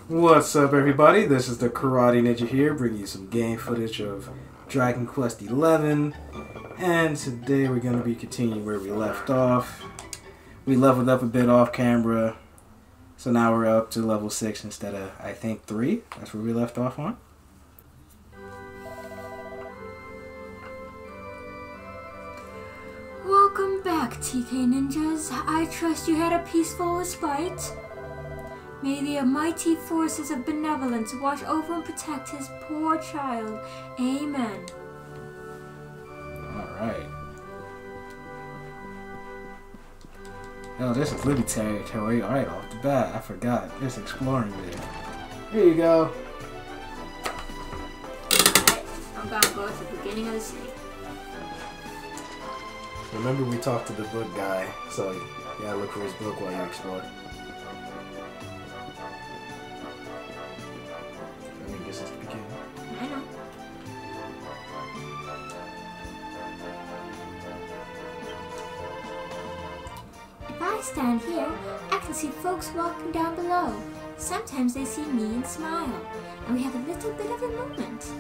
What's up, everybody? This is the Karate Ninja here, bringing you some game footage of Dragon Quest XI. And today we're going to be continuing where we left off. We leveled up a bit off camera, so now we're up to level 6 instead of, I think, 3. That's where we left off on. Welcome back, TK Ninjas. I trust you had a peaceful respite. May the mighty forces of benevolence watch over and protect his poor child. Amen. Alright. Oh, this is Libby territory. Alright, off the bat. I forgot. It's exploring there. Here you go. I'm gonna go at the beginning of the city. Remember we talked to the book guy, so you gotta look for his book while you explore. I mean, this is the beginning. I know. If I stand here, I can see folks walking down below. Sometimes they see me and smile, and we have a little bit of a moment.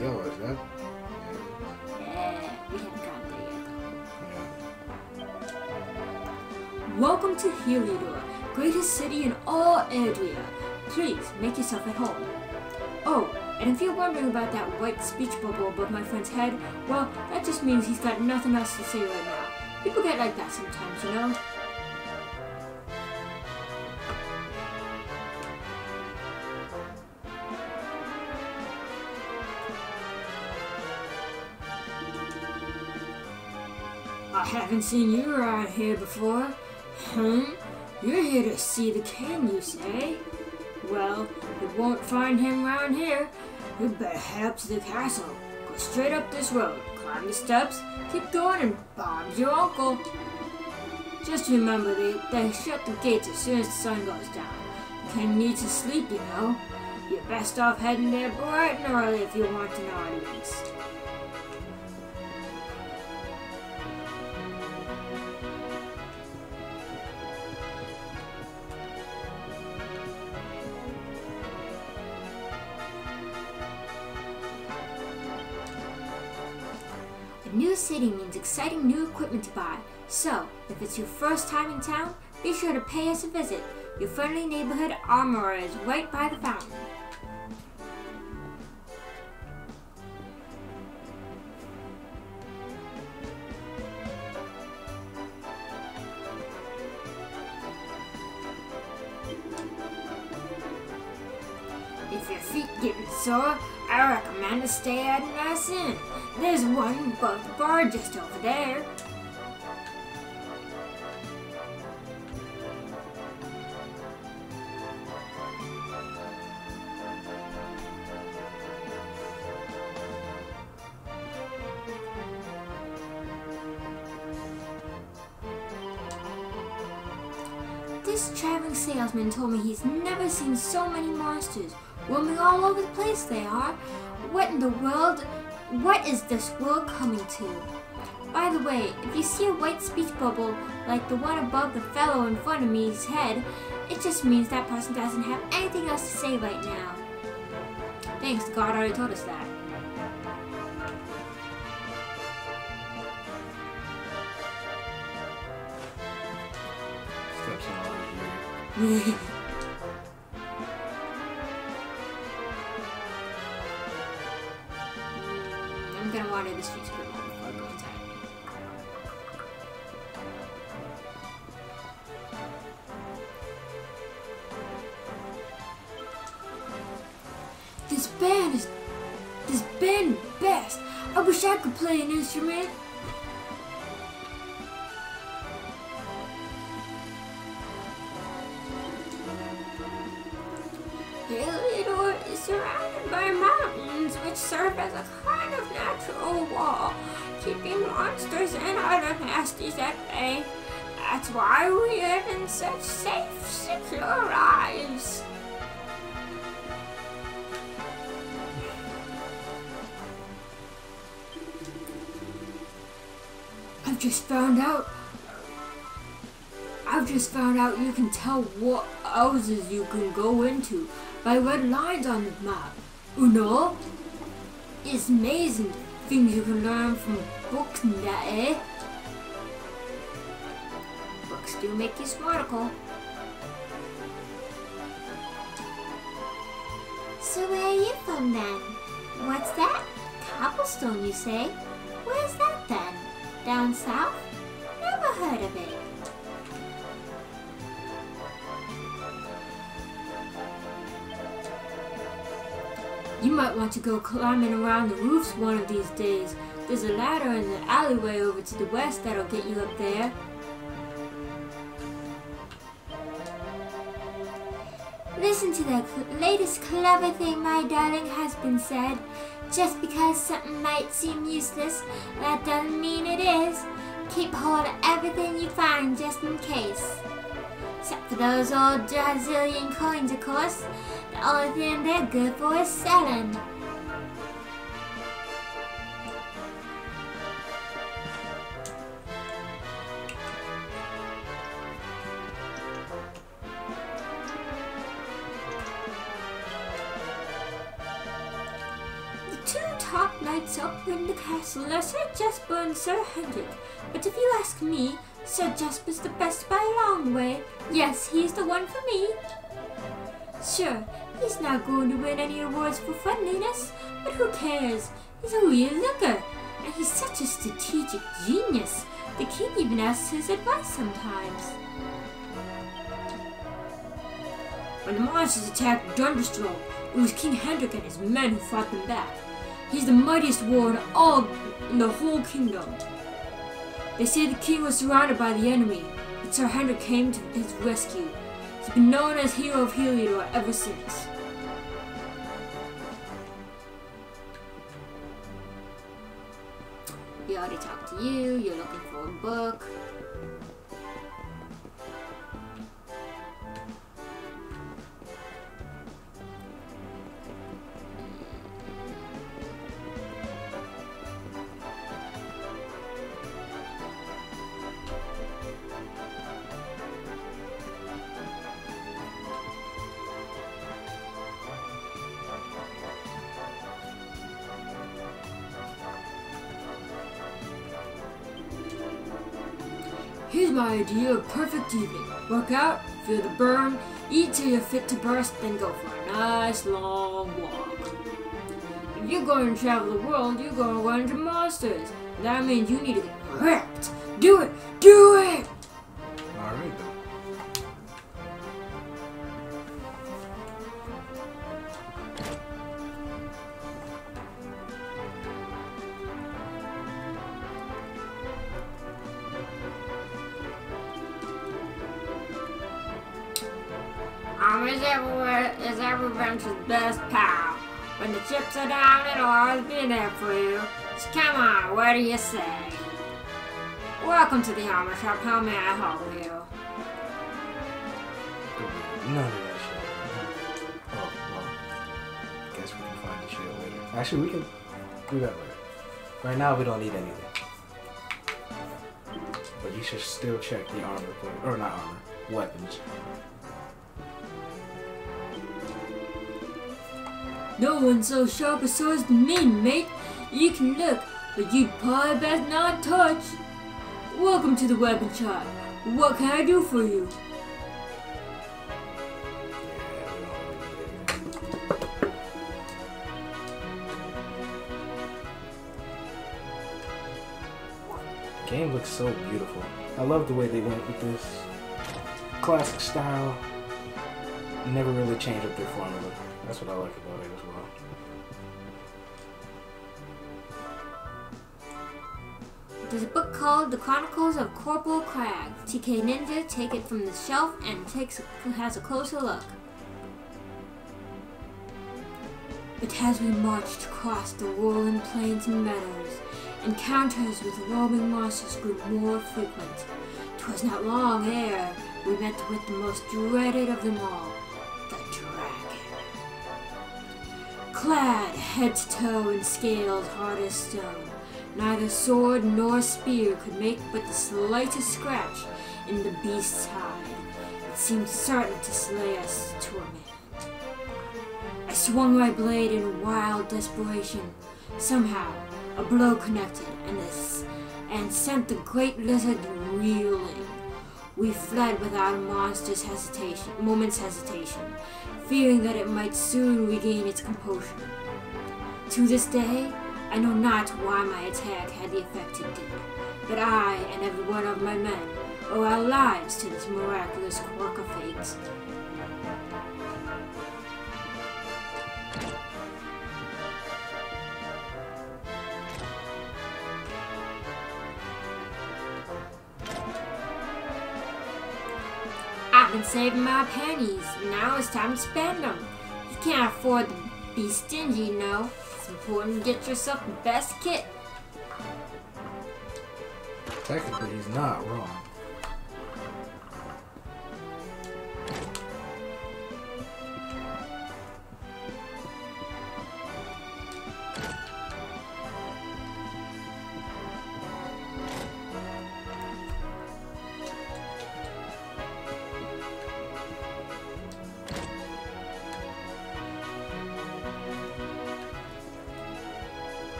Yo, is that? We haven't gotten there yet, though. Welcome to Heliodor, greatest city in all Erdrea. Please, make yourself at home. Oh, and if you're wondering about that white speech bubble above my friend's head, well, that just means he's got nothing else to say right now. People get like that sometimes, you know? I haven't seen you around here before. You're here to see the king, you say? Well, you won't find him around here. You'd better head up to the castle. Go straight up this road, climb the steps, keep going, and Bob's your uncle. Just remember, they shut the gates as soon as the sun goes down. The king needs to sleep, you know. You're best off heading there bright and early if you want an audience. A new city means exciting new equipment to buy. So, if it's your first time in town, be sure to pay us a visit. Your friendly neighborhood armorer is right by the fountain. If your feet getting sore, I recommend to stay at a nice inn. There's one above the bar just over there. This traveling salesman told me he's never seen so many monsters. Roaming all over the place they are. What in the world? What is this world coming to? By the way, if you see a white speech bubble like the one above the fellow in front of me's head, it just means that person doesn't have anything else to say right now. Thanks, God already told us that. Steps in all here. I'm gonna water this speech bubble before I go inside. This band is best. I wish I could play an instrument. Heliodor is surrounded by mountains which serve as a kind of natural wall, keeping monsters and other nasties at bay. That's why we live in such safe, secure lives. I've just found out I I've just found out you can tell what houses you can go into by red lines on the map. No? It's amazing things you can learn from books and that, eh? Books do make you smarticle. So where are you from then? What's that? Cobblestone, you say? Where's that then? Down south? Never heard of it. You might want to go climbing around the roofs one of these days. There's a ladder in the alleyway over to the west that'll get you up there. Listen to the latest clever thing, my darling, has been said. Just because something might seem useless, that doesn't mean it is. Keep hold of everything you find just in case. Except for those old Brazilian coins, of course. The only thing they're good for is selling. The two top knights up in the castle are Sir Jasper and Sir Hendrik. But if you ask me, Sir Jasper's the best by a long way. Yes, he's the one for me. Sure, he's not going to win any awards for friendliness, but who cares? He's a real looker, and he's such a strategic genius. The king even asks his advice sometimes. When the monsters attacked Dunderstone, it was King Hendrik and his men who fought them back. He's the mightiest warrior in the whole kingdom. They say the king was surrounded by the enemy, but Sir Hendrik came to his rescue. He's been known as Hero of Heliodor ever since. We already talked to you, you're looking for a book. Here's my idea of perfect evening. Work out, feel the burn, eat till you're fit to burst, then go for a nice long walk. If you're going to travel the world, you're going to run into monsters. That means you need to get ripped. Do it! Do it! Alright then. Is every venture's best pal. When the chips are down, it'll always be there for you. So come on, what do you say? Welcome to the armor shop. How may I help you? None of that shit. Oh, well. Guess we can find the shit later. Actually, we can do that later. Right now, we don't need anything. But you should still check the armor plate. Or not armor. Weapons. No one's so sharp as swords than me, mate. You can look, but you'd probably best not touch. Welcome to the weapon shop. What can I do for you? The game looks so beautiful. I love the way they went with this classic style. Never really changed up their formula. That's what I like about it as well. There's a book called The Chronicles of Corporal Crag. TKNinja take it from the shelf and has a closer look. But as we marched across the rolling plains and meadows, encounters with roaming monsters grew more frequent. 'Twas not long ere we met with the most dreaded of them all, the dragon. Clad head to toe in scales hard as stone, neither sword nor spear could make but the slightest scratch. in the beast's hide. It seemed certain to slay us to a man. I swung my blade in wild desperation. Somehow, a blow connected and sent the great lizard reeling. We fled without a moment's hesitation, fearing that it might soon regain its composure. To this day, I know not why my attack had the effect it did, but I and every one of my men owe our lives to this miraculous quirk of fate. I've been saving my pennies. Now it's time to spend them. You can't afford to be stingy, you know. It's important to get yourself the best kit. Technically, he's not wrong.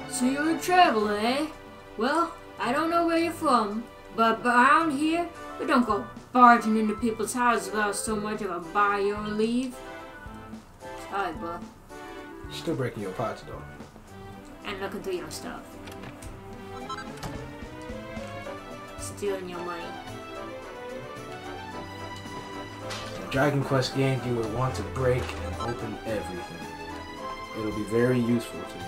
So you're a traveler, eh? Well, I don't know where you're from, but around here, we don't go barging into people's houses without so much of a buy your leave. Sorry, bro. Still breaking your pots, though. And looking through your stuff. Stealing your money. In Dragon Quest games, you would want to break and open everything. It'll be very useful to you.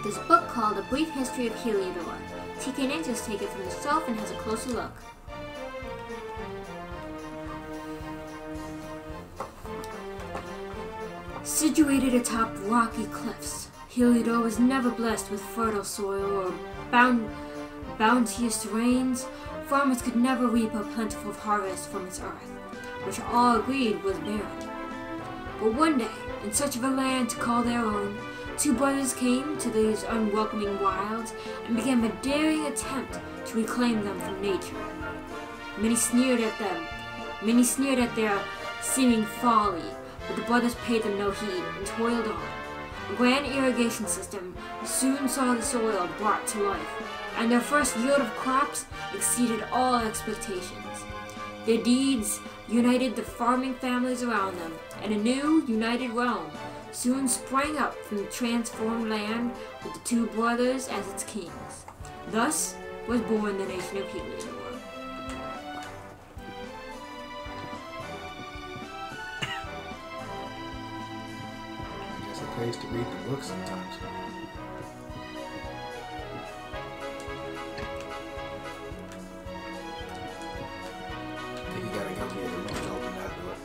There's a book called A Brief History of Heliodor. TKNinja's take it from the shelf and has a closer look. Situated atop rocky cliffs, Heliodor was never blessed with fertile soil or bounteous rains. Farmers could never reap a plentiful harvest from its earth, which all agreed was barren. But one day, in search of a land to call their own, two brothers came to these unwelcoming wilds and began a daring attempt to reclaim them from nature. Many sneered at their seeming folly, but the brothers paid them no heed and toiled on. A grand irrigation system soon saw the soil brought to life, and their first yield of crops exceeded all expectations. Their deeds united the farming families around them, and a new, united realm soon sprang up from the transformed land with the two brothers as its kings. Thus was born the nation of Heliodor. It's a place to read the book sometimes. I think you gotta go get the most to open that door.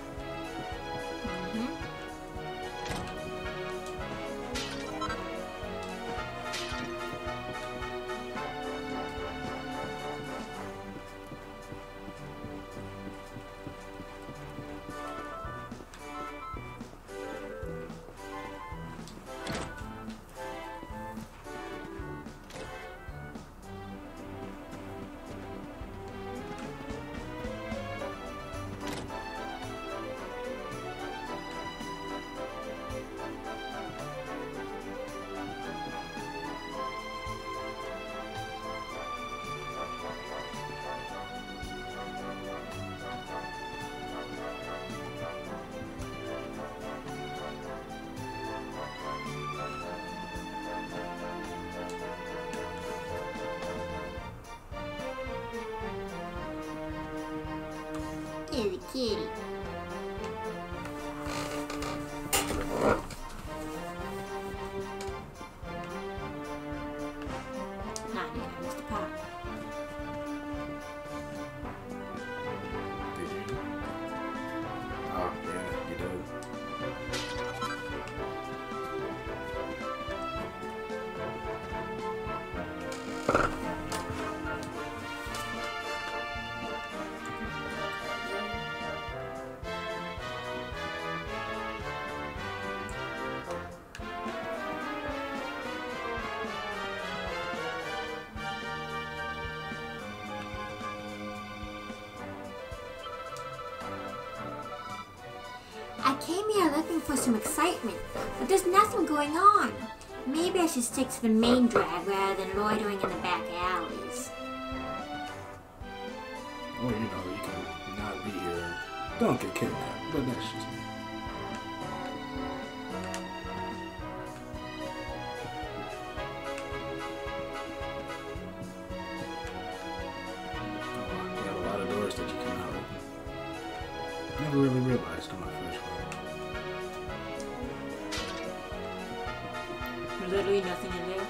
Kitty, kitty. Not yet, Mr. Pop. Did you? Oh, yeah, you did. I came here looking for some excitement, but there's nothing going on. Maybe I should stick to the main drag rather than loitering in the back alleys. Or, you can not be here. Don't get kidnapped, but that's just me. You have a lot of doors that you cannot open. Never really realized on my first one. There's literally nothing in there.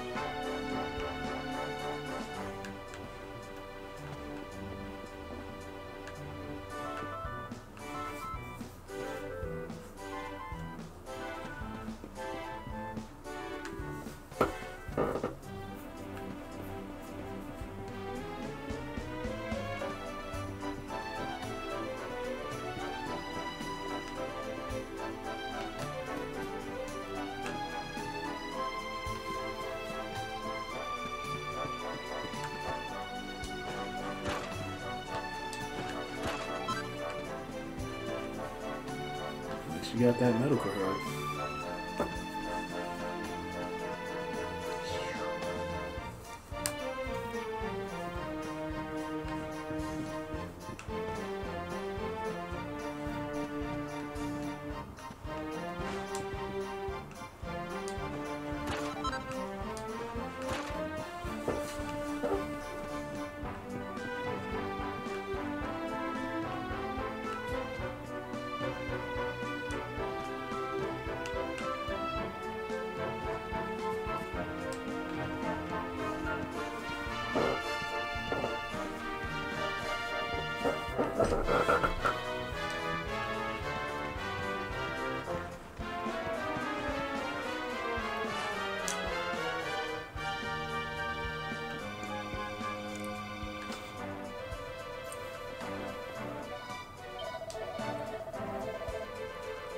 You got that medical card.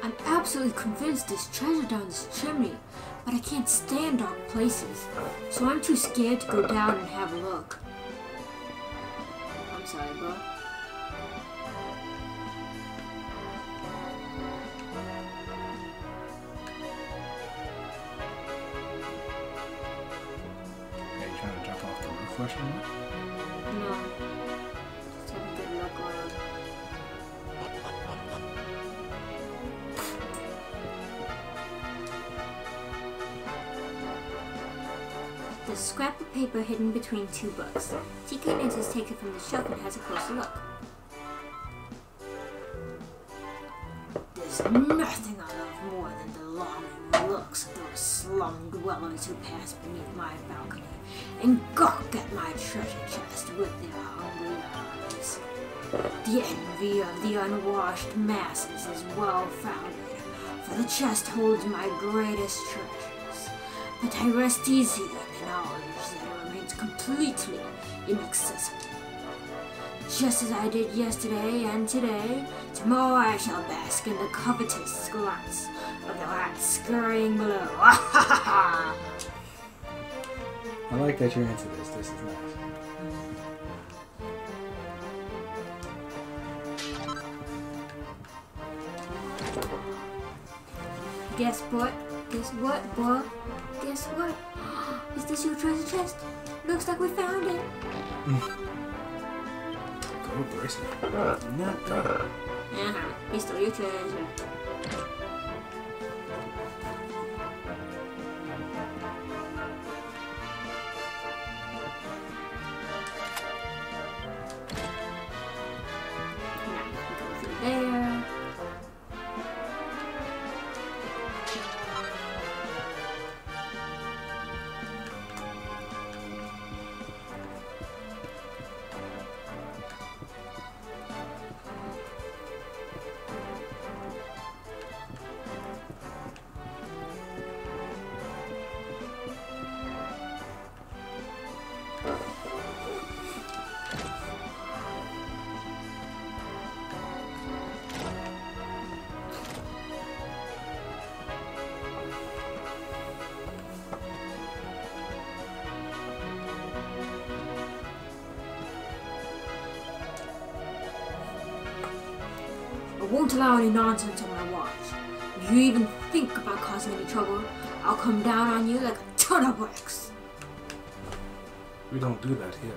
I'm absolutely convinced there's treasure down this chimney, but I can't stand dark places, so I'm too scared to go down and have a look. I'm sorry, bro. Are you trying to jump off the roof question? No. Just having good luck on it. There's a scrap of paper hidden between two books. TKNinja's takes it from the shelf and has a closer look. There's nothing I love more than the longing looks of those slum dwellers who pass beneath my balcony and gawk at my treasure chest with their hungry eyes. The envy of the unwashed masses is well founded, for the chest holds my greatest treasures. But I rest easy in the knowledge that it remains completely inaccessible. Just as I did yesterday and today, tomorrow I shall bask in the covetous glance of the rats scurrying below. I like that you're into this. This is nice. Guess what? Guess what, boy? Guess what? Is this your treasure chest? Looks like we found it. Go bracelet. Not bad. He stole your treasure. Now you can go through there. won't allow any nonsense on my watch. If you even think about causing any trouble, I'll come down on you like a ton of bricks. We don't do that here.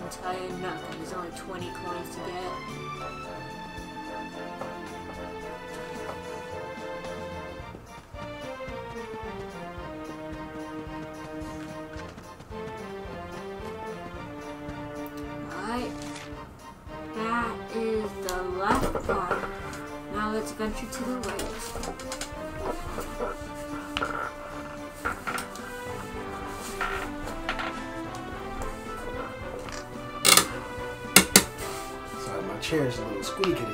Entire nut, and there's only 20 coins to get. Alright, that is the left part. Now let's venture to the right. Chair's a little squeaky.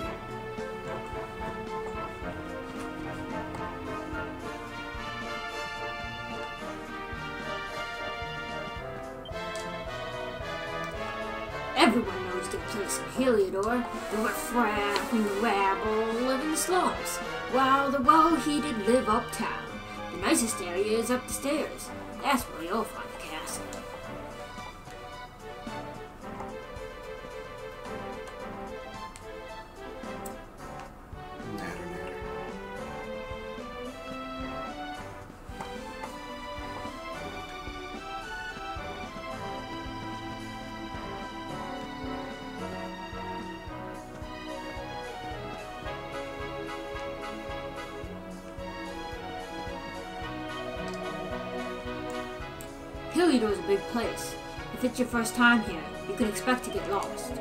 Everyone knows the place in Heliodor. The riffraff and the rabble live in the slums, while the well-heated live uptown. The nicest area is up the stairs. That's where you'll find the castle. Heliodor is a big place. If it's your first time here, you can expect to get lost.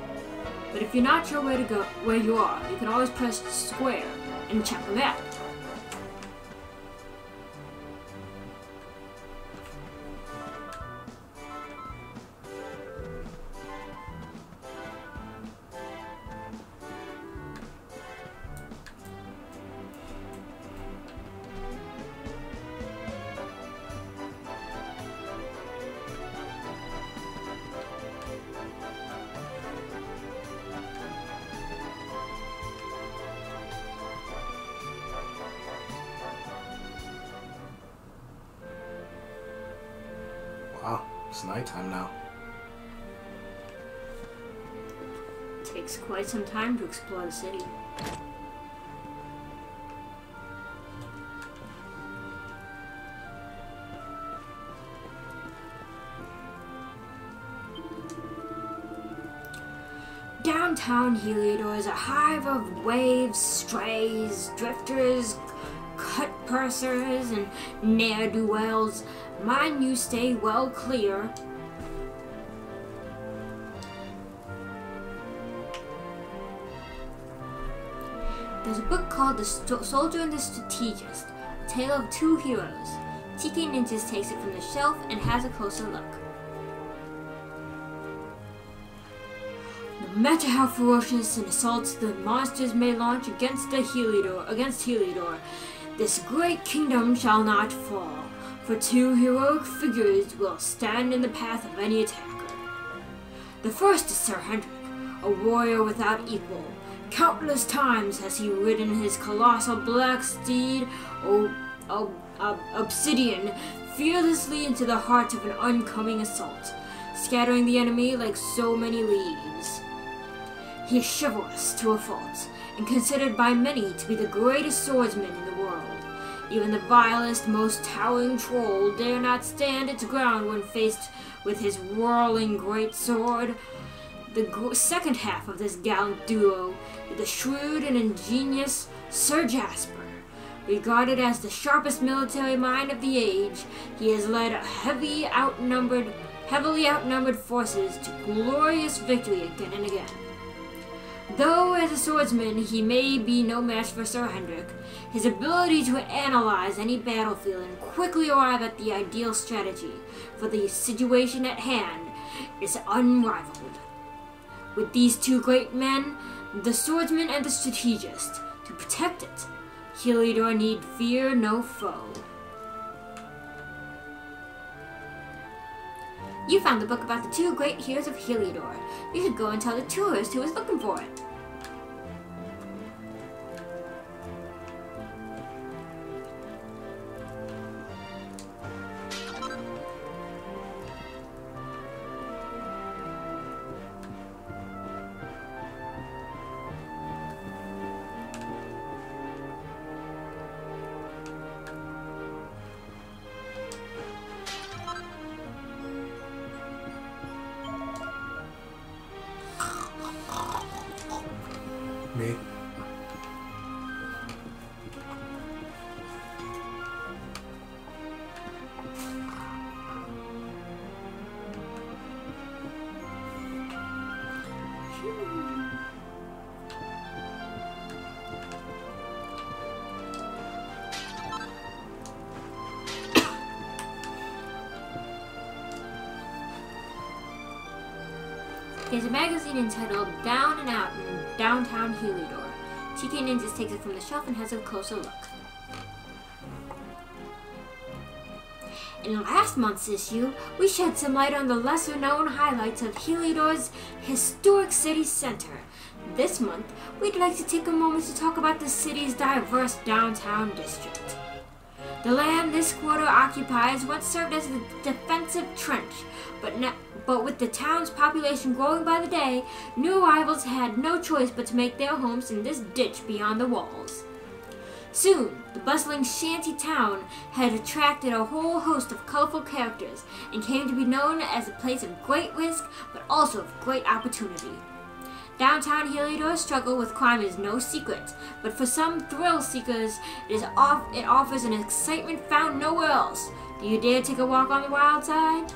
But if you're not sure where to go, where you are, you can always press square and check the map. Wow, it's nighttime now. Takes quite some time to explore the city. Downtown Heliodor is a hive of waves, strays, drifters, cut-pursers, and ne'er-do-wells. Mind you stay well clear. There's a book called The Soldier and the Strategist, a tale of two heroes. TheKarateNinja takes it from the shelf and has a closer look. No matter how ferocious an assault the monsters may launch against Heliodor, this great kingdom shall not fall, for two heroic figures will stand in the path of any attacker. The first is Sir Hendrik, a warrior without equal. Countless times has he ridden his colossal black steed, Obsidian, fearlessly into the heart of an oncoming assault, scattering the enemy like so many leaves. He is chivalrous to a fault, and considered by many to be the greatest swordsman in the world. Even the vilest, most towering troll dare not stand its ground when faced with his whirling great sword. The second half of this gallant duo is the shrewd and ingenious Sir Jasper. Regarded as the sharpest military mind of the age, he has led heavily outnumbered forces to glorious victory again and again. Though as a swordsman he may be no match for Sir Hendrik, his ability to analyze any battlefield and quickly arrive at the ideal strategy for the situation at hand is unrivaled. With these two great men, the swordsman and the strategist. To protect it, Heliodor need fear no foe. You found the book about the 2 great heroes of Heliodor. You should go and tell the tourist who is looking for it. Me. There's a magazine entitled Down and Out in downtown Heliodor. TKNinja takes it from the shelf and has a closer look. In last month's issue, we shed some light on the lesser-known highlights of Heliodor's historic city center. This month, we'd like to take a moment to talk about the city's diverse downtown district. The land this quarter occupies once served as a defensive trench, but with the town's population growing by the day, new arrivals had no choice but to make their homes in this ditch beyond the walls. Soon, the bustling shanty town had attracted a whole host of colorful characters and came to be known as a place of great risk, but also of great opportunity. Downtown Heliodor's struggle with crime is no secret, but for some thrill seekers, it offers an excitement found nowhere else. Do you dare take a walk on the wild side?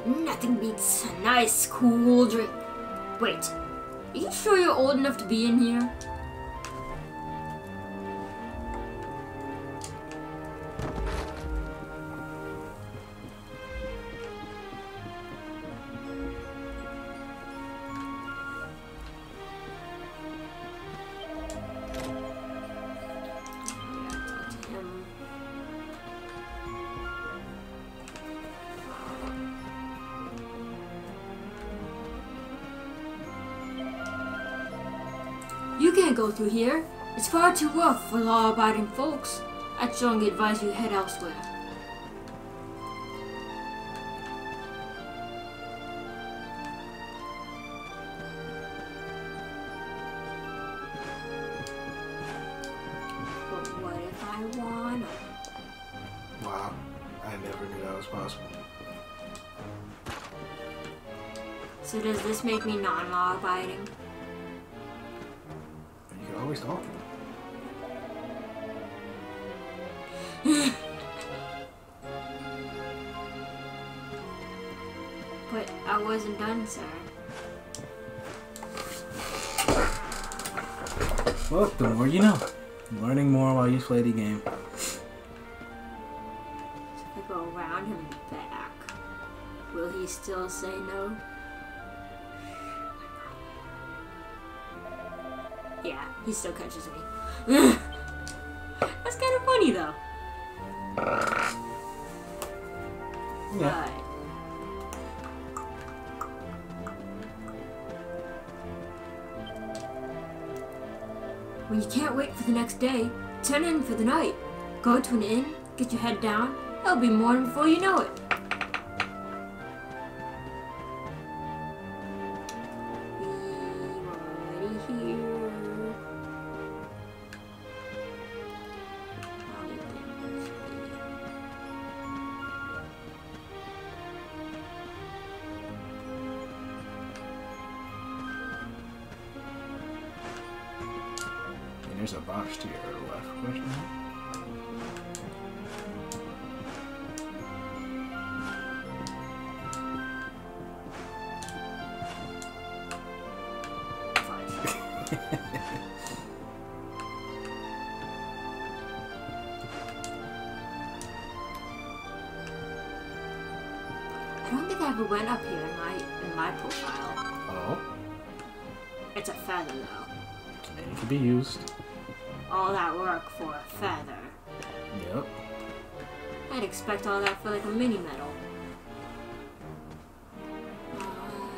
Nothing beats a nice, cool drink. Wait, are you sure you're old enough to be in here? You can't go through here. It's far too rough for law-abiding folks. I'd strongly advise you head elsewhere. But what if I wanna? Wow, I never knew that was possible. So does this make me non-law-abiding? You can always talk. But I wasn't done, sir. Well, the more you know. Learning more while you play the game. So if I go around him back, will he still say no? Yeah, he still catches me. That's kind of funny, though. Yeah. But when you can't wait for the next day, turn in for the night. Go to an inn, get your head down. It'll be morning before you know it. There's a box to your left, question mark? nothing ever went up here in my profile. Oh. It's a feather though. It can be used. All that work for a feather. Yep. I'd expect all that for like a mini medal.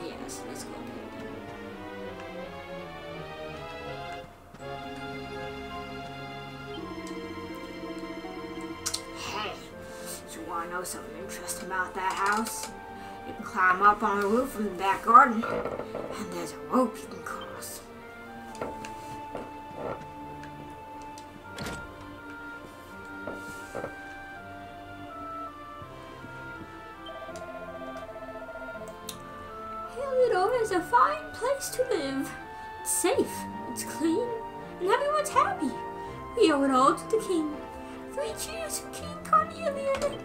Yes, let's go up here again. Hey, you wanna know something interesting about that house? You can climb up on the roof from the back garden, and there's a rope you can cross. Heliodor is a fine place to live. It's safe, it's clean, and everyone's happy. We owe it all to the king. 3 cheers for King Cornelius.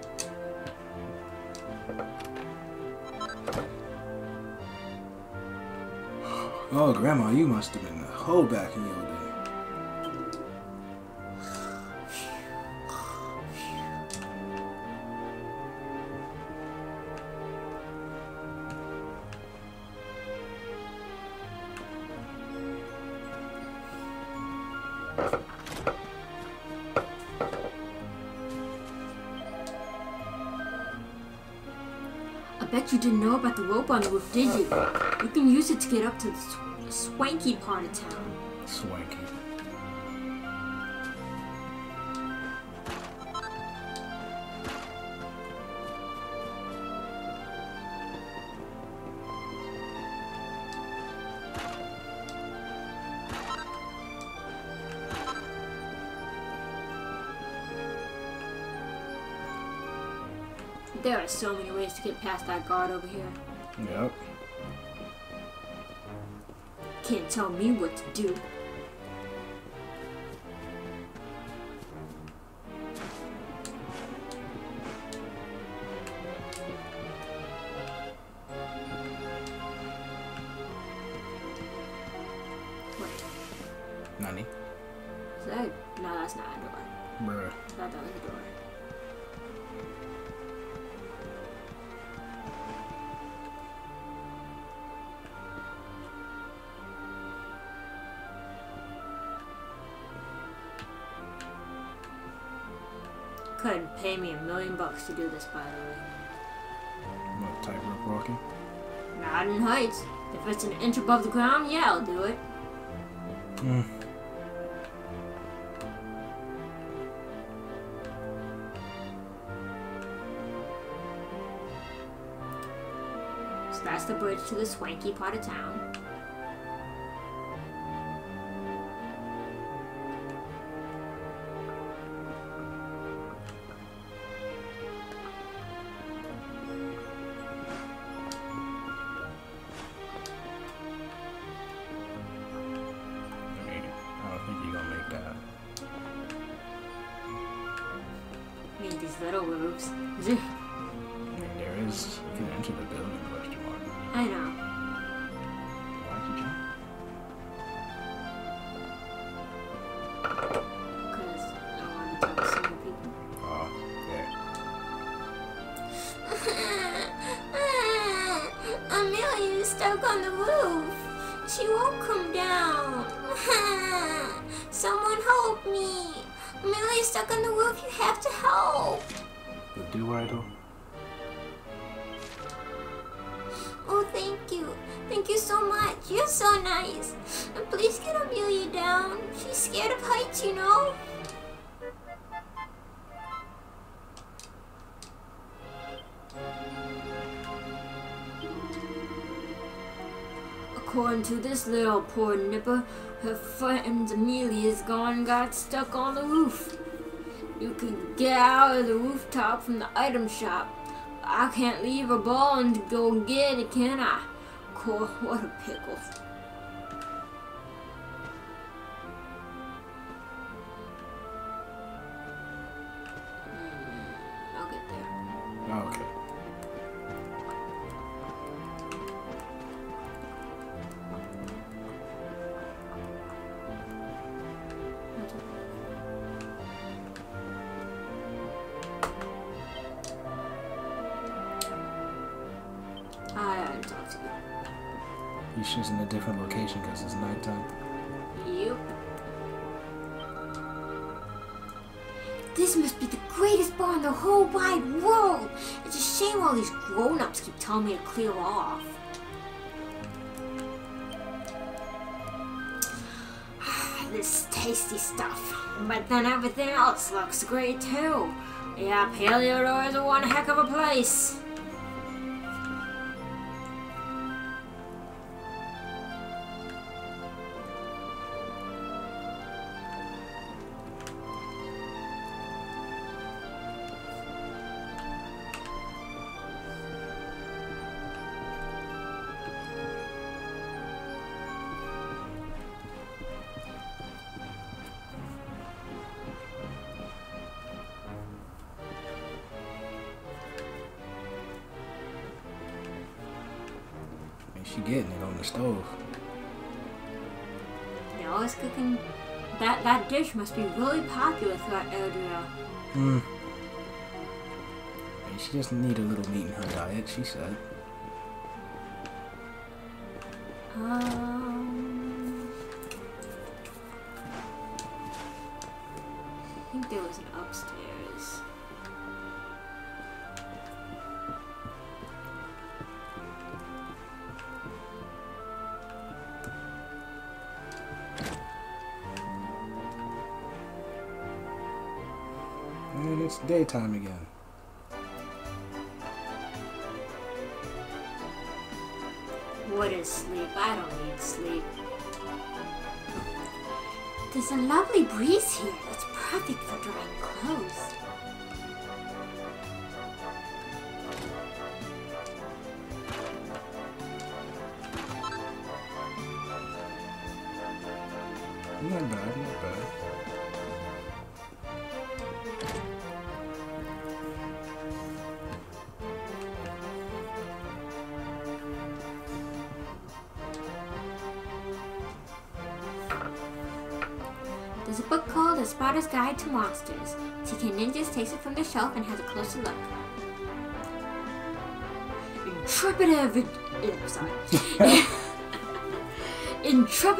Oh, Grandma, you must have been a hoe back in your day. I bet you didn't know about the rope on the roof, did you? You can use it to get up to the swanky part of town. Swanky. There are so many ways to get past that guard over here. Yep. Can't tell me what to do. Wait, Nani? is that? No, that's not a door. Bruh. I thought that was a door. Couldn't pay me $1 million to do this, by the way. What, tightrope walking? Not in heights. If it's an inch above the ground, yeah, I'll do it. Hmm. So that's the bridge to the swanky part of town. Little roofs. I mean, there is. You can enter the building, question mark. I know. Why'd you jump? Because I wanted to talk to some people. Oh, yeah. Amelia is stuck on the roof. She won't come down. Someone help me. Amelia's stuck on the roof. You have to help. But do I, though? Oh, thank you. Thank you so much. You're so nice. And please get Amelia down. She's scared of heights, you know? According to this little poor nipper, her friend Amelia's gone and got stuck on the roof. You can get out of the rooftop from the item shop. I can't leave her ball and go get it, can I? What a pickle. I'll get there. Oh, okay. He's just in a different location because it's nighttime. Yep. This must be the greatest bar in the whole wide world. It's a shame all these grown-ups keep telling me to clear off. This tasty stuff. But then everything else looks great too. Yeah, Heliodor is one heck of a place. She getting it on the stove. They're always cooking. That dish must be really popular throughout Eldria. She just need a little meat in her diet, she said. I think there was an upstairs. And it's daytime again. What is sleep? I don't need sleep. There's a lovely breeze here. It's perfect for drying clothes. Not bad, not bad. There's a book called A Spotter's Guide to Monsters. TheKarateNinja takes it from the shelf and has a closer look. Intrepid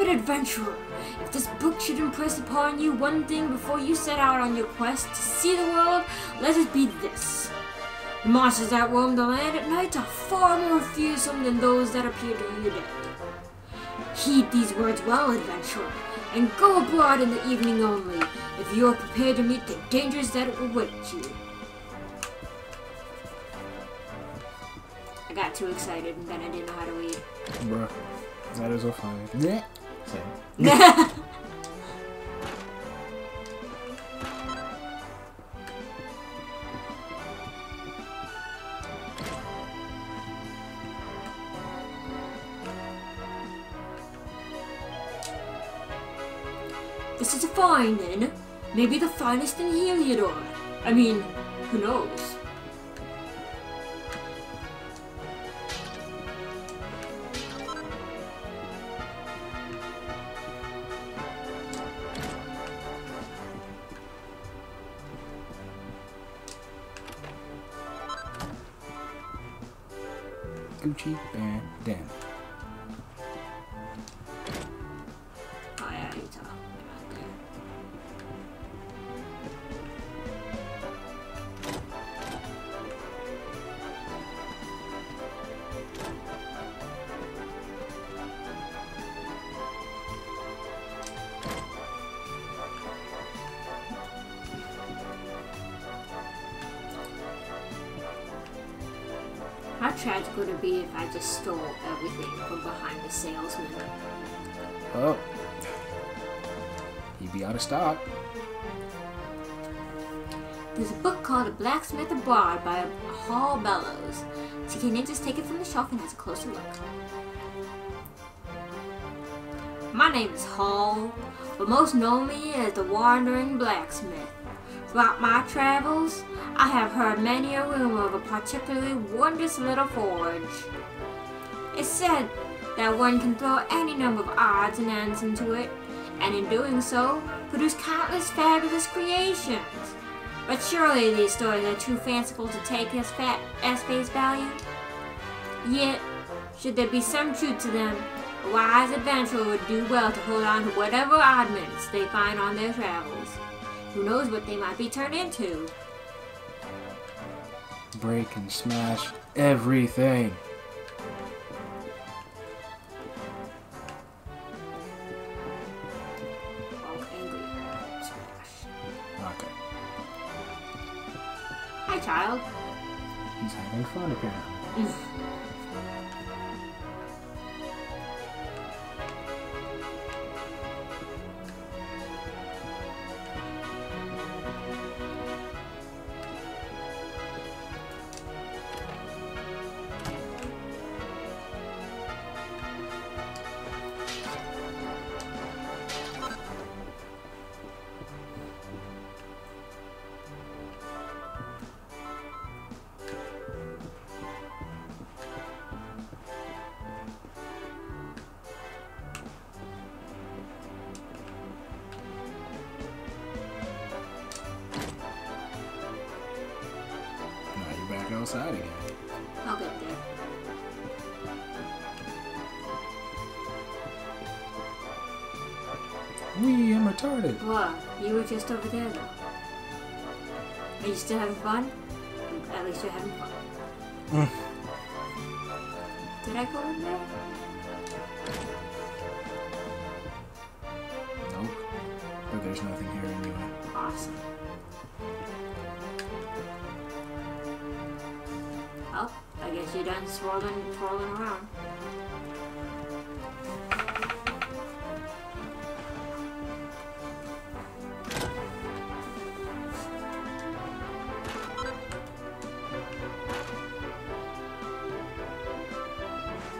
adventurer. If this book should impress upon you one thing before you set out on your quest to see the world, let it be this. The monsters that roam the land at night are far more fearsome than those that appear during the day. Heed these words well, adventurer, and go abroad in the evening only, if you are prepared to meet the dangers that await you. I got too excited and then I didn't know how to read. Bruh, that is so funny. Yeah. Same. This is a fine inn. Maybe the finest in Heliodor. I mean, who knows? Gucci bandana. Oh yeah, you talk right there. How tragic would it be if I just stole everything from behind the salesman? Oh. He'd be out of stock. There's a book called A Blacksmith Abroad by Hall Bellows. TheKarateNinja take it from the shelf and has a closer look. My name is Hall, but most know me as the Wandering Blacksmith. Throughout my travels, I have heard many a rumor of a particularly wondrous little forge. It's said that one can throw any number of odds and ends into it, and in doing so, produce countless fabulous creations. But surely these stories are too fanciful to take as face value? Yet, should there be some truth to them, A wise adventurer would do well to hold on to whatever oddments they find on their travels. Who knows what they might be turned into? Break and smash everything. Oh, angry. Smash. Okay. Hi, child. He's having fun apparently. Back outside again. I'll get there. I'm retarded. What? You were just over there, though. Are you still having fun? At least you're having fun. Did I go in there? Nope. But there's nothing here anyway. Awesome. Well, I guess you're done twirling around.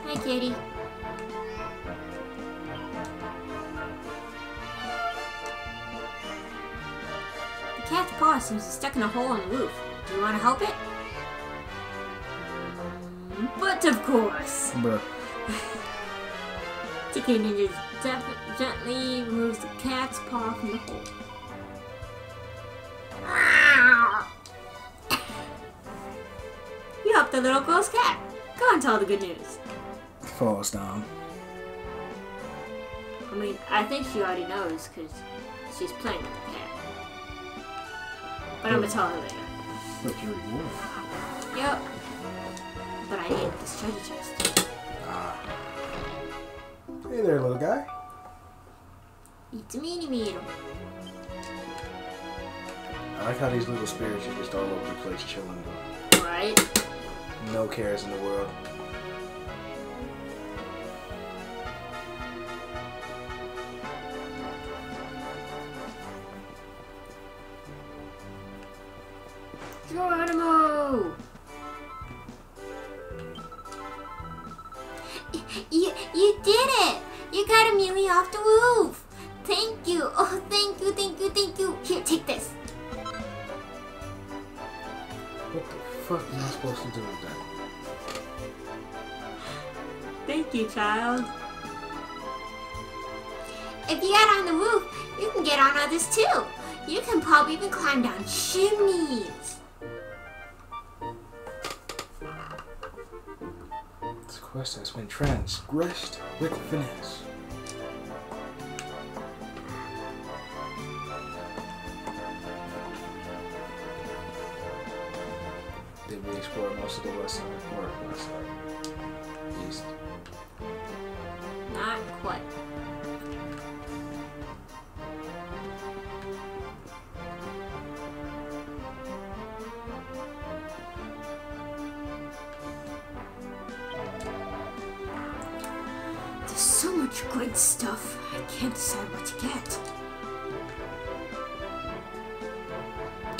Hi, kitty. The cat's paw seems stuck in a hole in the roof. Do you want to help it? But of course! Bruh. TheKarateNinja gently removes the cat's paw from the hole. You helped the little girl's cat. Go and tell the good news. Falls down. I mean, I think she already knows because she's playing with the cat. But I'm gonna tell her later. But your reward. Yep. But I need this treasure chest. Ah. Hey there, little guy. It's a mini. I like how these little spirits are just all over the place chilling though. Right? No cares in the world. Geronimo! You did it! You got Amelie off the roof! Thank you! Oh, thank you, thank you, thank you! Here, take this! What the fuck am I supposed to do with that? Thank you, child. If you get on the roof, you can get on others too. You can probably even climb down chimneys. This quest has been transgressed with finesse. Did we explore most of the west side or west side? East. Not quite. There's so much good stuff. I can't decide what to get.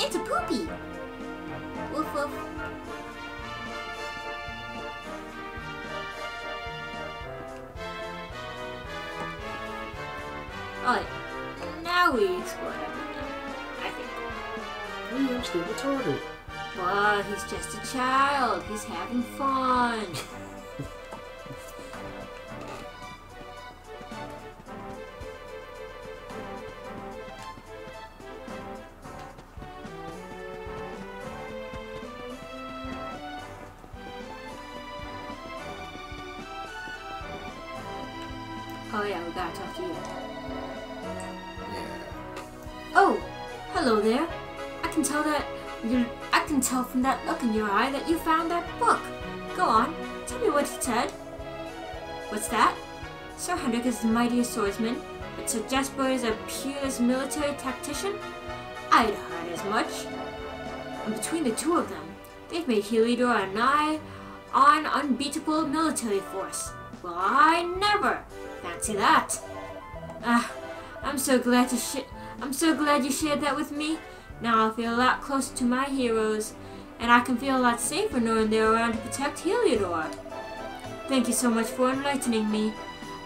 It's a poopy. Woof woof. Alright, now we explore everything, I think. Hey, I'm still retarded. But he's just a child. He's having fun. Oh yeah, we gotta talk to you. Yeah. Oh, hello there. I can tell from that look in your eye that you found that book. Go on, tell me what it said. What's that? Sir Hendrik is the mightiest swordsman, but Sir Jasper is a peerless military tactician? I'd heard as much. And between the two of them, they've made Heliodor a nigh-on unbeatable military force. Well, I never fancy that. I'm so glad you shared that with me. Now I feel a lot closer to my heroes, and I can feel a lot safer knowing they're around to protect Heliodor. Thank you so much for enlightening me.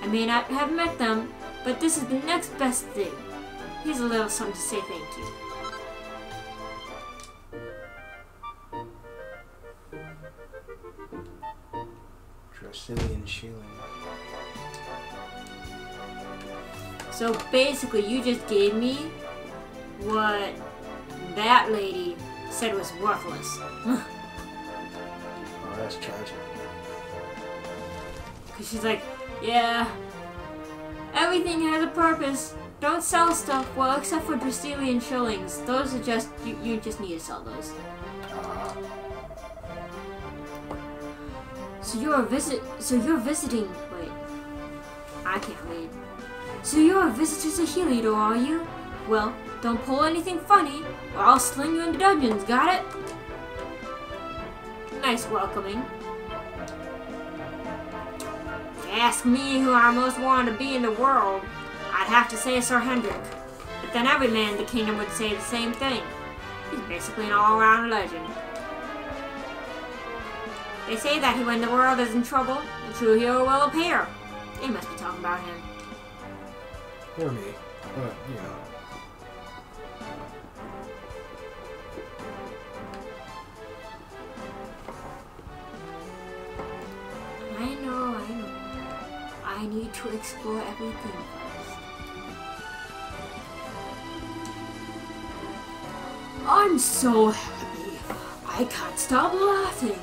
I may not have met them, but this is the next best thing. Here's a little something to say thank you. Brazilian shilling. So basically, you just gave me what that lady said was worthless. Oh, that's tragic. Because she's like, yeah, everything has a purpose. Don't sell stuff, well, except for Brazilian shillings. Those are just, you just need to sell those. So you're visiting, wait, I can't read. So you're a visitor to Heliodor, are you? Well, don't pull anything funny, or I'll sling you into dungeons, got it? Nice welcoming. If you ask me who I most want to be in the world, I'd have to say Sir Hendrik. But then every man in the kingdom would say the same thing. He's basically an all-around legend. They say that when the world is in trouble, a true hero will appear. They must be talking about him. Or me, but you know. I know. I need to explore everything first. I'm so happy. I can't stop laughing.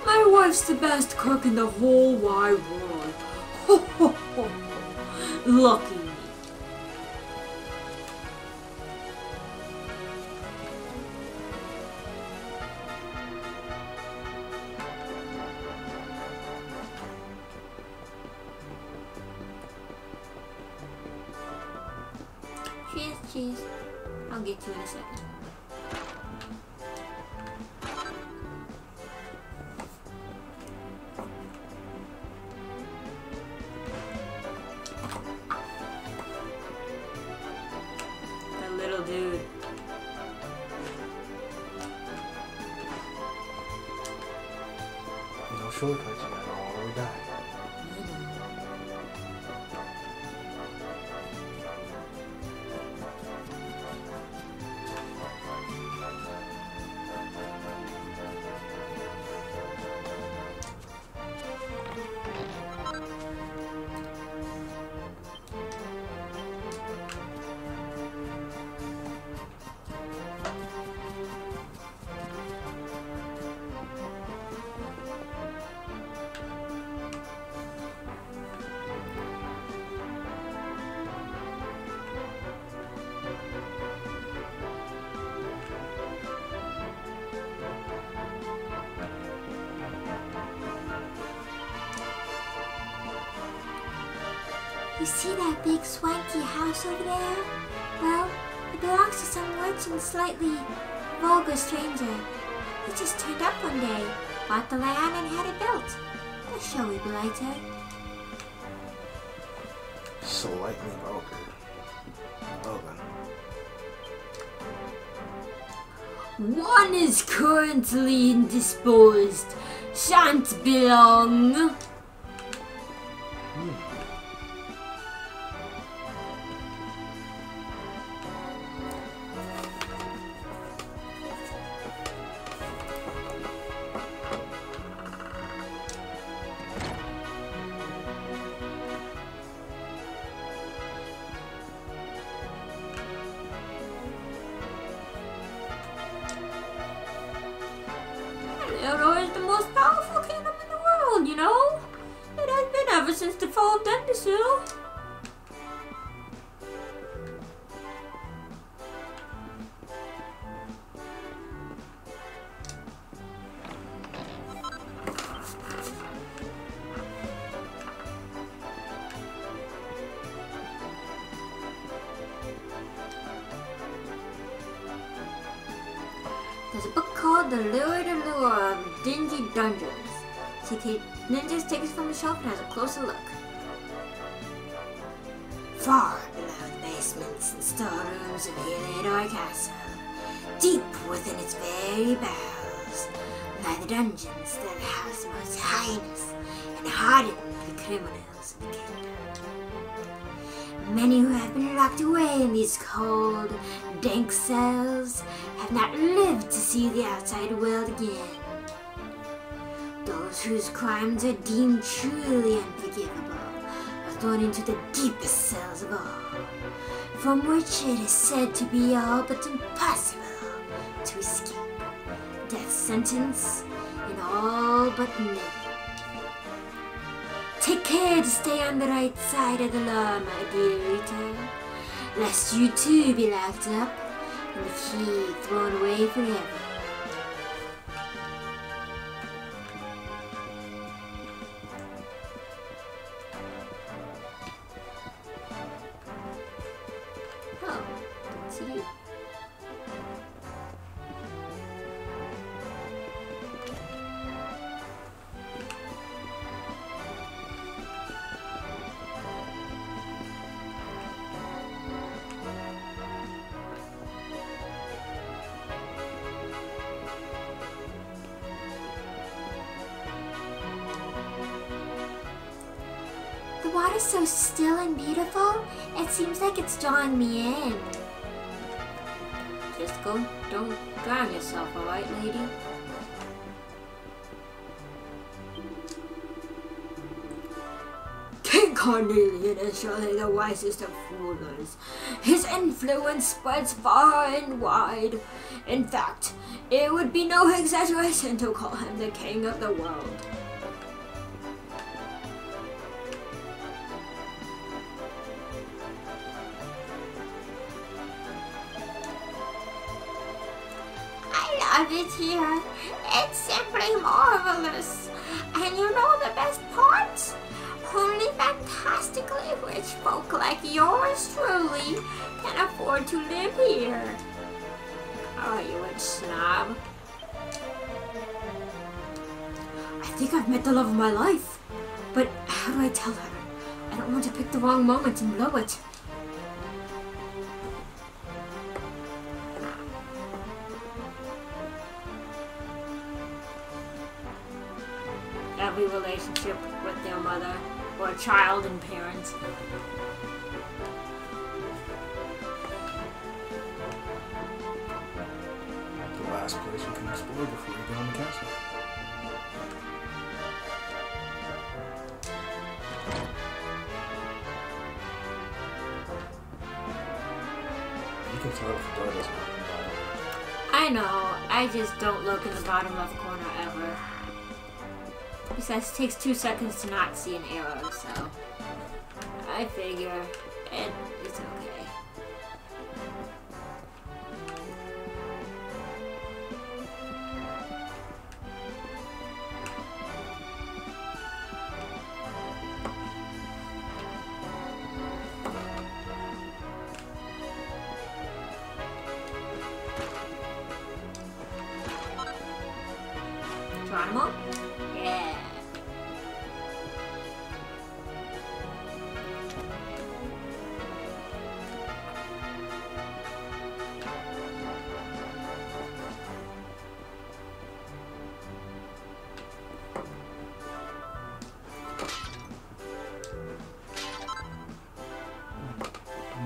My wife's the best cook in the whole wide world. Ho ho ho. Lucky me. Cheese. I'll get to it in a second. The little dude. No shortcuts, you gotta all die. You see that big swanky house over there? Well, it belongs to some rich and slightly vulgar stranger. He just turned up one day, bought the land and had it built. A showy blighter. Slightly vulgar. Well then. One is currently indisposed. Shan't be long. Heliodor is the most powerful kingdom in the world, you know? It has been ever since the fall of Dendisil. There's a book called The Lure of Dingy Dungeons. TheKarateNinja takes it from the shelf and has a closer look. Far below the basements and storerooms of Heliodor Castle, deep within its very bowels, lie the dungeons that house the most heinous and hardened the criminals of the kingdom. Many who have been locked away in these cold, dank cells have not lived to see the outside world again. Those whose crimes are deemed truly unforgivable are thrown into the deepest cells of all, from which it is said to be all but impossible to escape. Death sentence in all but name. Take care to stay on the right side of the law, my dear Rita, lest you too be locked up and the key thrown away forever. Oh, didn't see you. The water's so still and beautiful, it seems like it's drawing me in. Just don't drown yourself, alright, lady? King Carnelian is surely the wisest of rulers. His influence spreads far and wide. In fact, it would be no exaggeration to call him the king of the world. I love it here. It's simply marvelous. And you know the best part? Only fantastically rich folk like yours truly can afford to live here. Oh, you rich snob. I think I've met the love of my life. But how do I tell her? I don't want to pick the wrong moment and blow it. Every relationship with their mother or child and parents. The last place you can explore before you go in the castle. You can tell if the door doesn't open. I know, I just don't look in the bottom left corner ever. Besides, it takes 2 seconds to not see an arrow, so I figure it's okay. Geronimo? Yeah.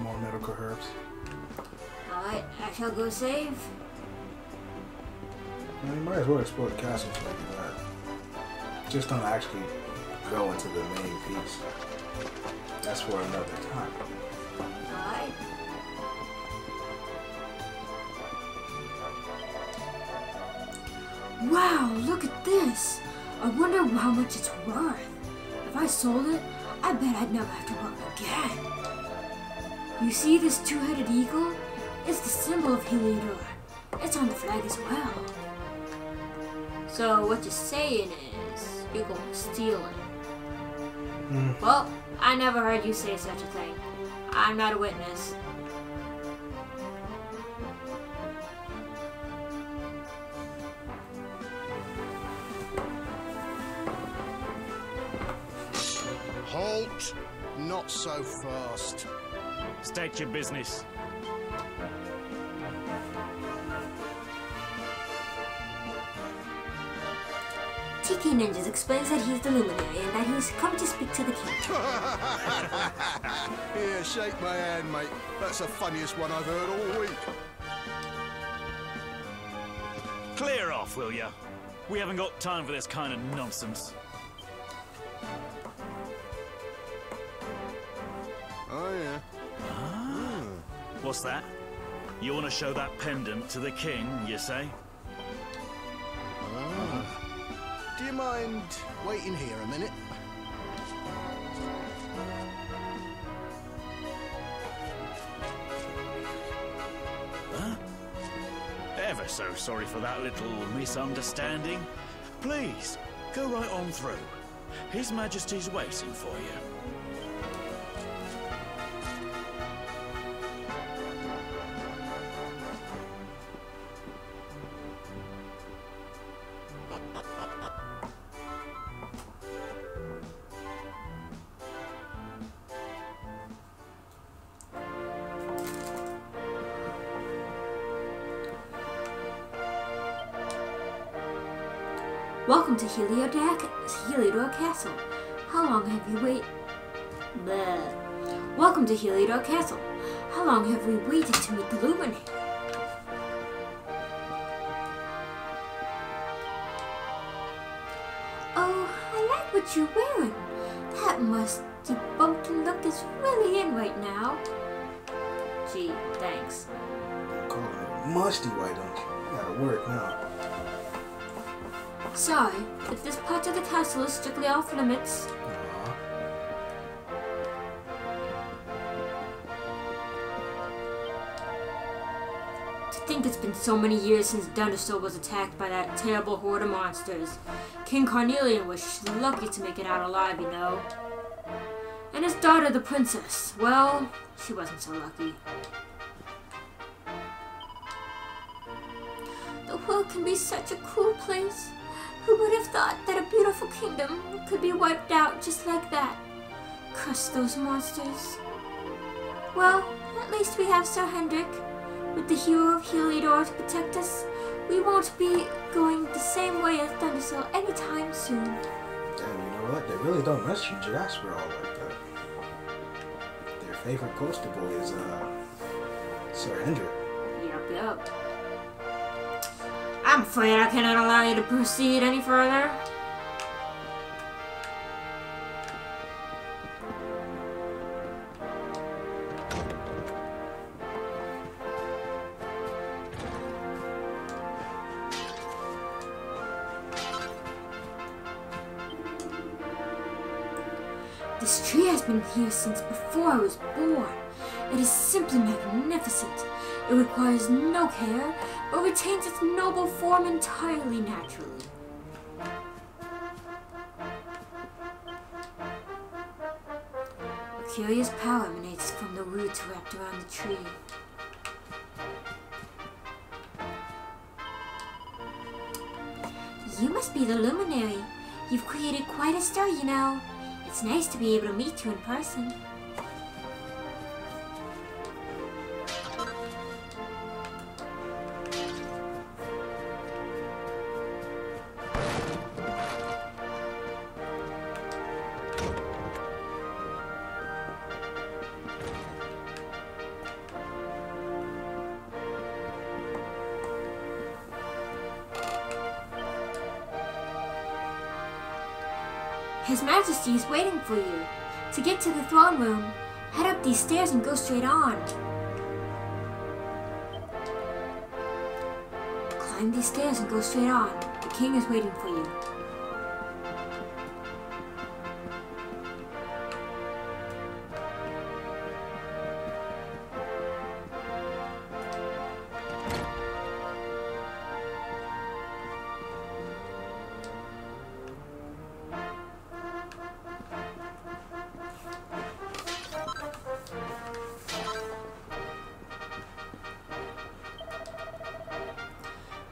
More medical herbs. Alright, I shall go save. Well, you might as well explore the castle so you do that. Just don't actually go into the main piece. That's for another time. Alright. Wow, look at this! I wonder how much it's worth. If I sold it, I bet I'd never have to work again. You see this two-headed eagle? It's the symbol of Heliodor. It's on the flag as well. So what you're saying is, you're going to steal it. Well, I never heard you say such a thing. I'm not a witness. out. Not so fast. State your business. TKNinja explains that he's the luminary and that he's come to speak to the king. Here, shake my hand, mate. That's the funniest one I've heard all week. Clear off, will ya? We haven't got time for this kind of nonsense. Oh, yeah. What's that? You want to show that pendant to the king, you say? Do you mind waiting here a minute? Huh? Ever so sorry for that little misunderstanding. Please, go right on through. His Majesty's waiting for you. Welcome to Heliodor Castle. How long have you waited? Welcome to Heliodor Castle. How long have we waited to meet the luminary? Oh, I like what you're wearing. That musty bumpkin look is really in right now. Gee, thanks. Call it musty, why don't you? You gotta work now. Sorry, but this part of the castle is strictly off limits. To think it's been so many years since Dunderstone was attacked by that terrible horde of monsters. King Carnelian was lucky to make it out alive, you know. And his daughter, the princess, well, she wasn't so lucky. The world can be such a cruel place. Who would have thought that a beautiful kingdom could be wiped out just like that? Curse those monsters. Well, at least we have Sir Hendrik. With the hero of Heliodor to protect us, we won't be going the same way as Thunderstone anytime soon. Damn, you know what? They really don't mess you Jasper all like that. Their favorite poster boy is, Sir Hendrik. Yup. I'm afraid I cannot allow you to proceed any further. This tree has been here since before I was born. It is simply magnificent. It requires no care, but retains its noble form entirely naturally. A curious power emanates from the roots wrapped around the tree. You must be the luminary. You've created quite a stir, you know. It's nice to be able to meet you in person. His Majesty is waiting for you. To get to the throne room, head up these stairs and go straight on. Climb these stairs and go straight on. The king is waiting for you.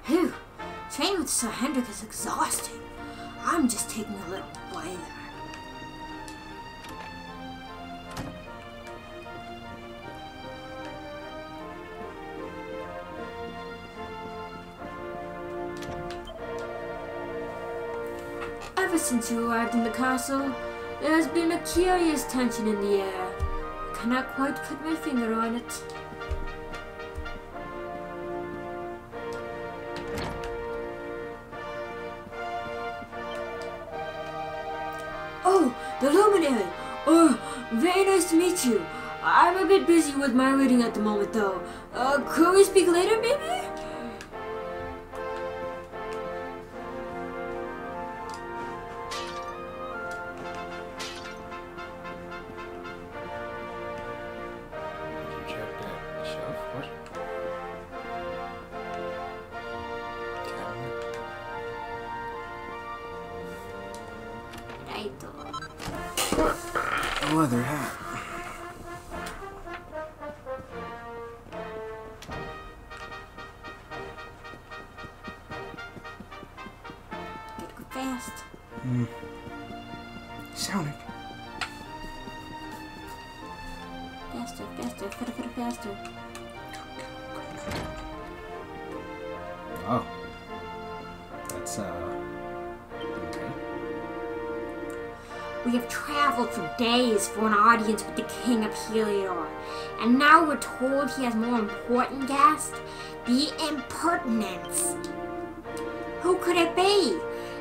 Phew, training with Sir Hendrik is exhausting. I'm just taking a little breather. Ever since you arrived in the castle, there has been a curious tension in the air. I cannot quite put my finger on it. Oh, the luminary! Oh, very nice to meet you. I'm a bit busy with my reading at the moment, though. Could we speak later, maybe? Check that shelf. What? A leather hat. Gotta go fast. Sonic. Faster, faster, faster. Oh. That's, okay. We have traveled for days for an audience with the King of Heliodor, and now we're told he has more important guests? The impertinence! Who could it be?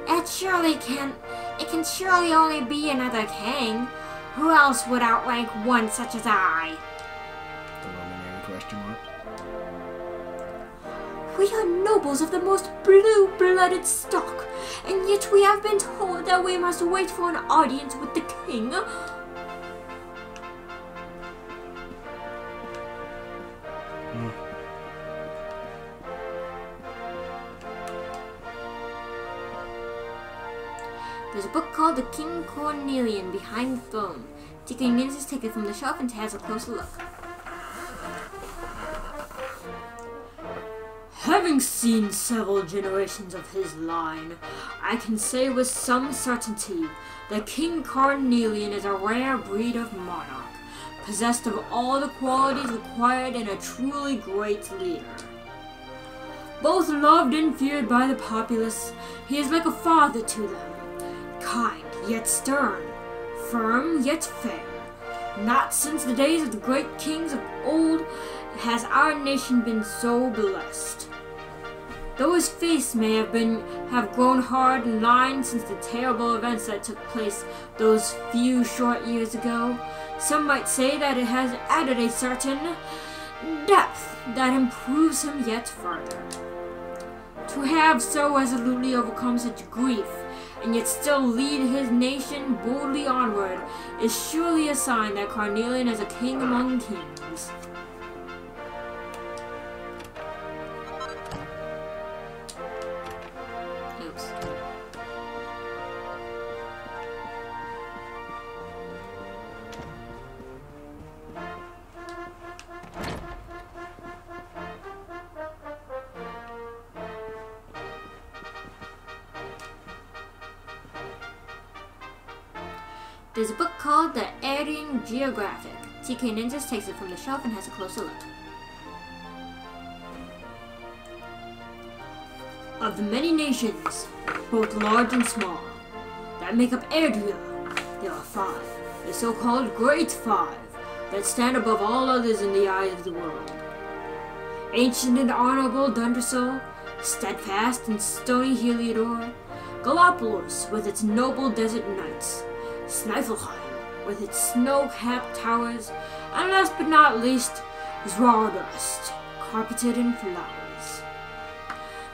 It can surely only be another king. Who else would outrank one such as I? The luminary question mark. We are nobles of the most blue-blooded stock, and yet we have been told that we must wait for an audience with the king. There's a book called The King Cornelian behind the throne. TheKarateNinja takes it from the shelf and has a closer look. Having seen several generations of his line, I can say with some certainty that King Cornelian is a rare breed of monarch, possessed of all the qualities required in a truly great leader. Both loved and feared by the populace, he is like a father to them, kind yet stern, firm yet fair. Not since the days of the great kings of old has our nation been so blessed. Though his face may have grown hard and lined since the terrible events that took place those few short years ago, some might say that it has added a certain depth that improves him yet further. To have so resolutely overcome such grief, and yet still lead his nation boldly onward, is surely a sign that Cornelian is a king among kings. Oops. There's a book called The Aryan Geographic. TheKarateNinja takes it from the shelf and has a closer look. Of the many nations, both large and small, that make up Erdria, there are 5, the so-called Great 5, that stand above all others in the eyes of the world. Ancient and honorable Dundersol, steadfast and stony Heliodor, Galapagos with its noble desert knights, Snæfellheim with its snow-capped towers, and last but not least, Zwaardust, carpeted in flowers.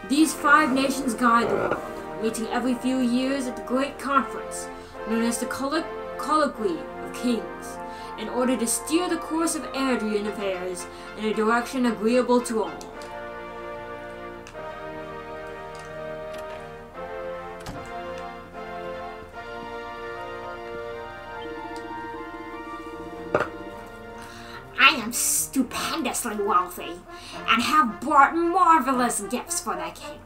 These 5 nations guide the world, meeting every few years at the great conference, known as the Colloquy of Kings, in order to steer the course of Erdrian affairs in a direction agreeable to all. I am stupendously wealthy, and have brought marvelous gifts for the king.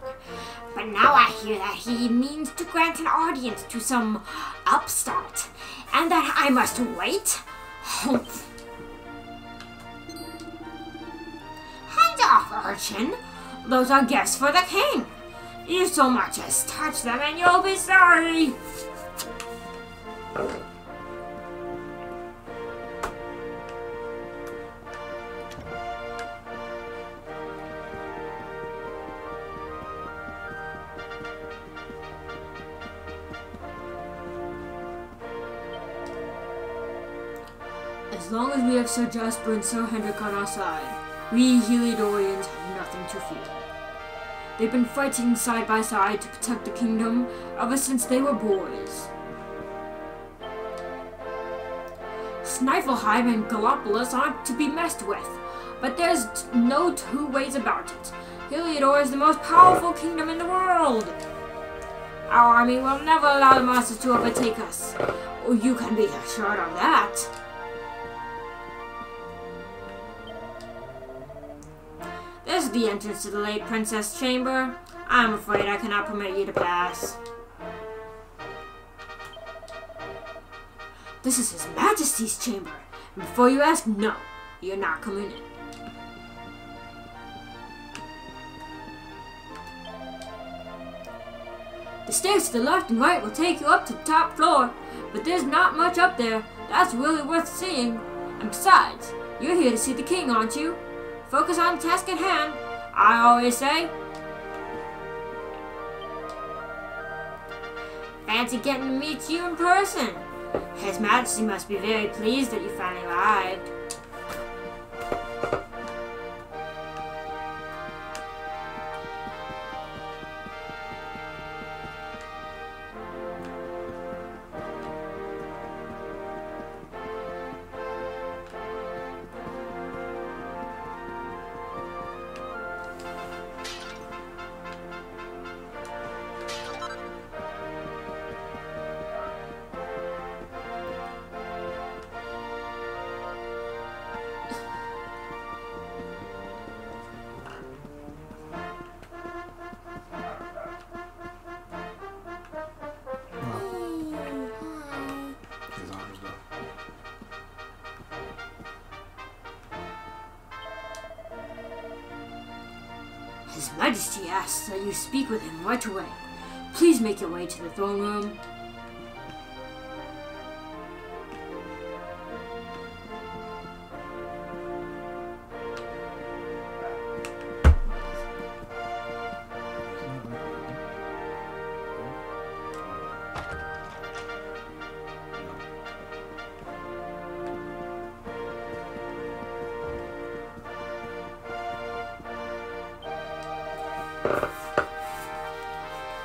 But now I hear that he means to grant an audience to some upstart, and that I must wait? Humph. Hands off, urchin. Those are gifts for the king. You so much as touch them and you'll be sorry! As long as we have Sir Jasper and Sir Hendrik on our side, we Heliodorians have nothing to fear. They've been fighting side by side to protect the kingdom ever since they were boys. Snifelheim and Gallopolis aren't to be messed with, but there's no two ways about it. Heliodor is the most powerful kingdom in the world. Our army will never allow the monsters to overtake us. Oh, you can be assured of that. This is the entrance to the late princess chamber. I'm afraid I cannot permit you to pass. This is His Majesty's chamber. And before you ask, no, you're not coming in. The stairs to the left and right will take you up to the top floor, but there's not much up there that's really worth seeing. And besides, you're here to see the king, aren't you? Focus on the task at hand, I always say. Fancy getting to meet you in person. His Majesty must be very pleased that you finally arrived. His Majesty asks that you speak with him right away. Please make your way to the throne room.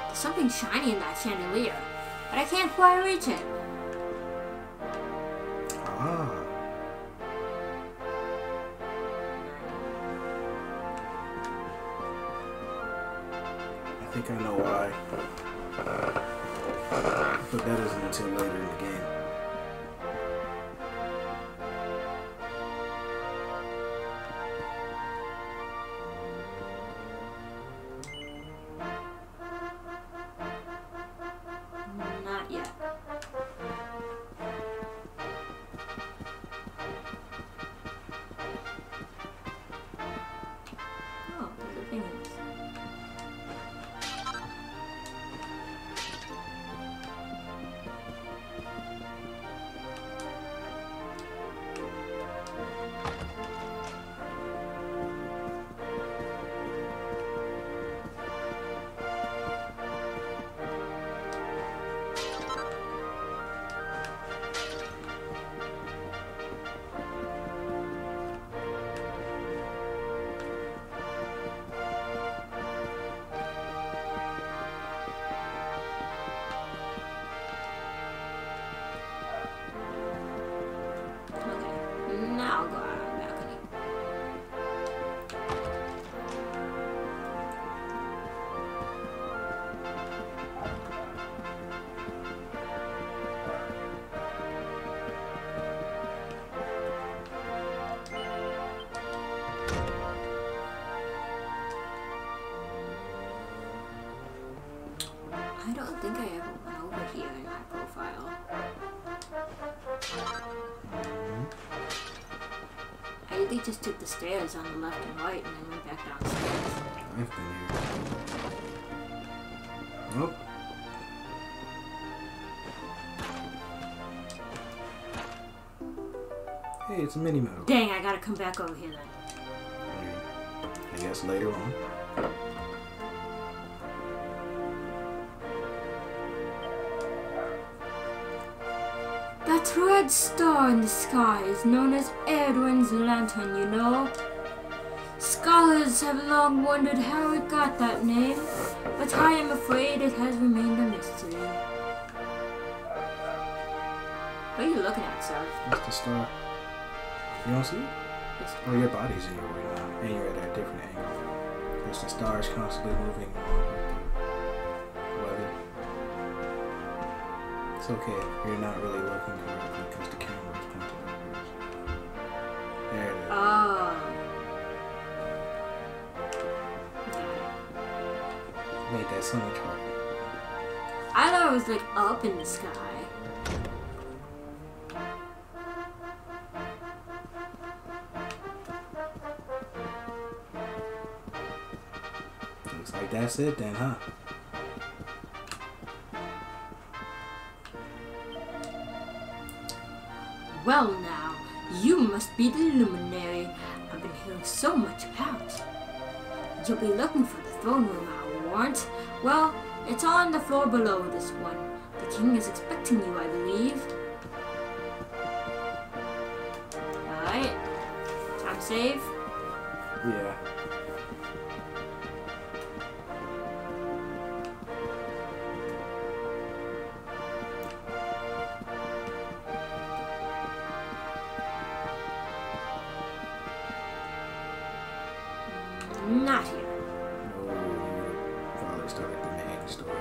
There's something shiny in that chandelier, but I can't quite reach it. Ah. I think I know why. But that isn't until later in the game. Not yet. Oh, there's a thing. Now I'll go out on the balcony. I don't think I ever went over here in my profile. I usually just took the stairs on the left and right and then went back downstairs. I've been here. Nope. Hey, it's a mini medal. Dang, I gotta come back over here then. I guess later on. That red star in the sky is known as Edwin's lantern, you know. Scholars have long wondered how it got that name, but I am afraid it has remained a mystery. What are you looking at, sir? That's the star. You don't see it? Oh, your body's in your way now, and you're at a different angle. Because the star is constantly moving along with the weather. It's okay. You're not really looking correctly because the camera is pointed upwards. There it is. Oh. Made that so much harder. I thought it was like up in the sky. Looks like that's it then, huh? Well now, you must be the luminary I've been hearing so much about. You'll be looking for the throne room, I warrant. Well, it's on the floor below this one. The king is expecting you, I believe. Alright. Time save. Yeah. Not here. Oh, probably started the main story.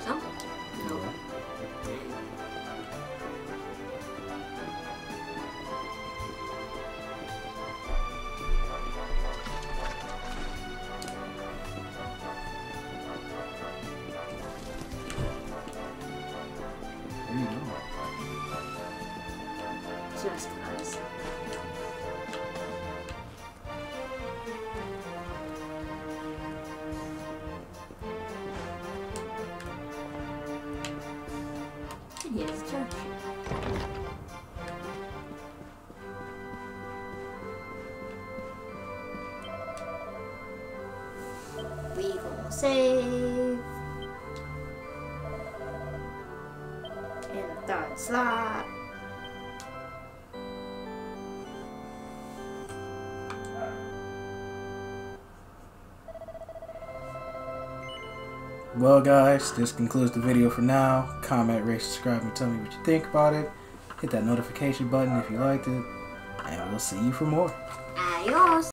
Something? No. Where you going? Just cause. And here's the church. We gonna save. In the third slot. Well guys, this concludes the video for now. Comment, rate, subscribe, and tell me what you think about it. Hit that notification button if you liked it. And we'll see you for more. Adios.